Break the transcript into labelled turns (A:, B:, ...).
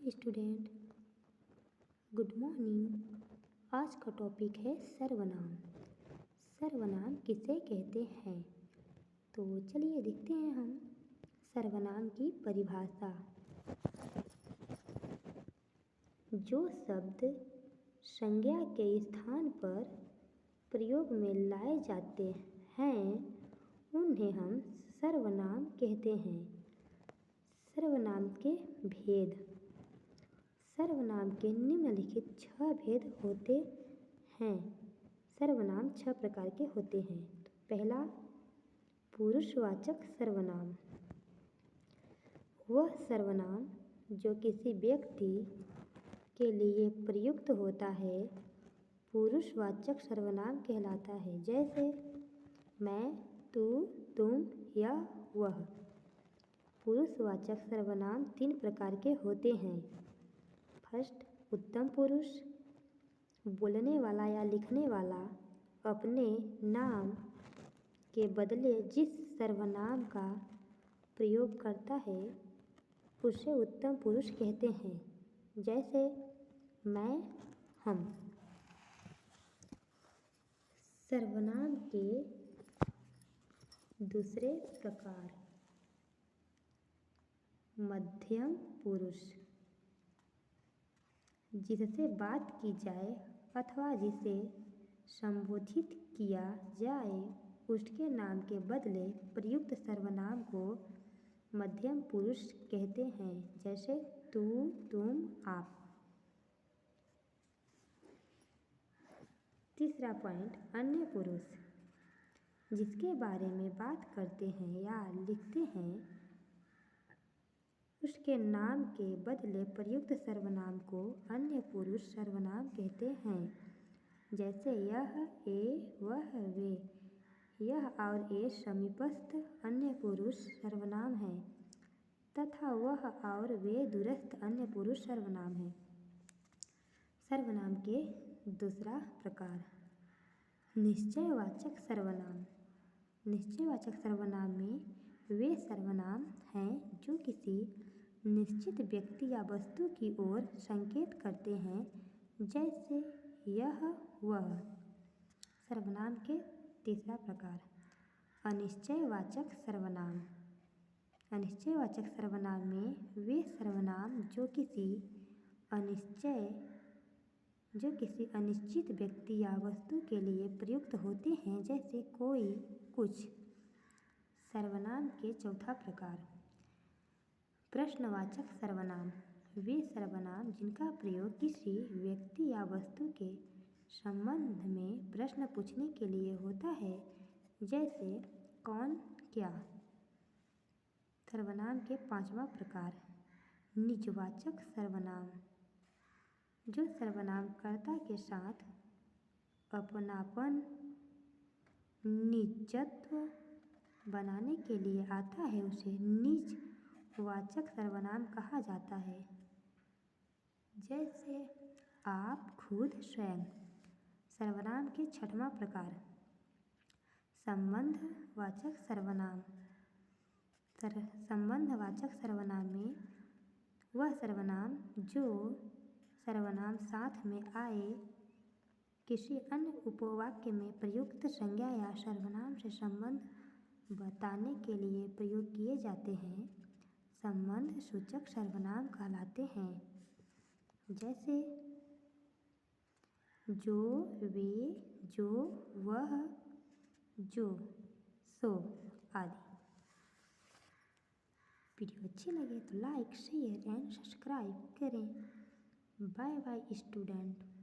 A: Student, good morning. आज का topic है सर्वनाम। सर्वनाम किसे कहते हैं? तो चलिए देखते हैं हम सर्वनाम की परिभाषा। जो शब्द संज्ञा के स्थान पर प्रयोग में लाए जाते हैं उन्हें हम सर्वनाम कहते हैं। सर्वनाम के भेद। सर्वनाम के निम्नलिखित 6 भेद होते हैं। सर्वनाम 6 प्रकार के होते हैं। तो पहला, पुरुषवाचक सर्वनाम। वह सर्वनाम जो किसी व्यक्ति के लिए प्रयुक्त होता है पुरुषवाचक सर्वनाम कहलाता है। जैसे मैं, तू, तुम या वह। पुरुषवाचक सर्वनाम 3 प्रकार के होते हैं। फर्स्ट, उत्तम पुरुष। बोलने वाला या लिखने वाला अपने नाम के बदले जिस सर्वनाम का प्रयोग करता है उसे उत्तम पुरुष कहते हैं। जैसे मैं, हम। सर्वनाम के दूसरे प्रकार, मध्यम पुरुष। जिससे बात की जाए अथवा जिसे संबोधित किया जाए उसके नाम के बदले प्रयुक्त सर्वनाम को मध्यम पुरुष कहते हैं। जैसे तू, तुम, आप। तीसरा पॉइंट, अन्य पुरुष। जिसके बारे में बात करते हैं या लिखते हैं उसके नाम के बदले प्रयुक्त सर्वनाम को अन्य पुरुष सर्वनाम कहते हैं। जैसे यह, ये, वह, वे। यह और ये समीपस्थ अन्य पुरुष सर्वनाम हैं तथा वह और वे दूरस्थ अन्य पुरुष सर्वनाम हैं। सर्वनाम के दूसरा प्रकार, निश्चयवाचक सर्वनाम। निश्चयवाचक सर्वनाम में वे सर्वनाम हैं जो किसी निश्चित व्यक्ति या वस्तु की ओर संकेत करते हैं। जैसे यह, वह। सर्वनाम के तीसरा प्रकार, अनिश्चयवाचक सर्वनाम। अनिश्चयवाचक सर्वनाम में वे सर्वनाम जो किसी अनिश्चित व्यक्ति या वस्तु के लिए प्रयुक्त होते हैं। जैसे कोई, कुछ। सर्वनाम के चौथा प्रकार, प्रश्नवाचक सर्वनाम। वे सर्वनाम जिनका प्रयोग किसी व्यक्ति या वस्तु के संबंध में प्रश्न पूछने के लिए होता है। जैसे कौन, क्या। सर्वनाम के पांचवा प्रकार, निजवाचक सर्वनाम। जो सर्वनाम कर्ता के साथ अपनापन, निजत्व बनाने के लिए आता है उसे निजवाचक सर्वनाम कहा जाता है। जैसे आप, खुद, स्वयं। सर्वनाम के छठवां प्रकार, संबंधवाचक सर्वनाम। संबंधवाचक सर्वनाम में वह सर्वनाम जो सर्वनाम साथ में आए किसी अन्य उपवाक्य में प्रयुक्त संज्ञा या सर्वनाम से संबंध बताने के लिए प्रयोग किए जाते हैं संबंध सूचक सर्वनाम कहलाते हैं। जैसे जो, वे, जो, वह, जो, सो आदि। वीडियो अच्छी लगे तो लाइक, शेयर एंड सब्सक्राइब करें। Bye bye student.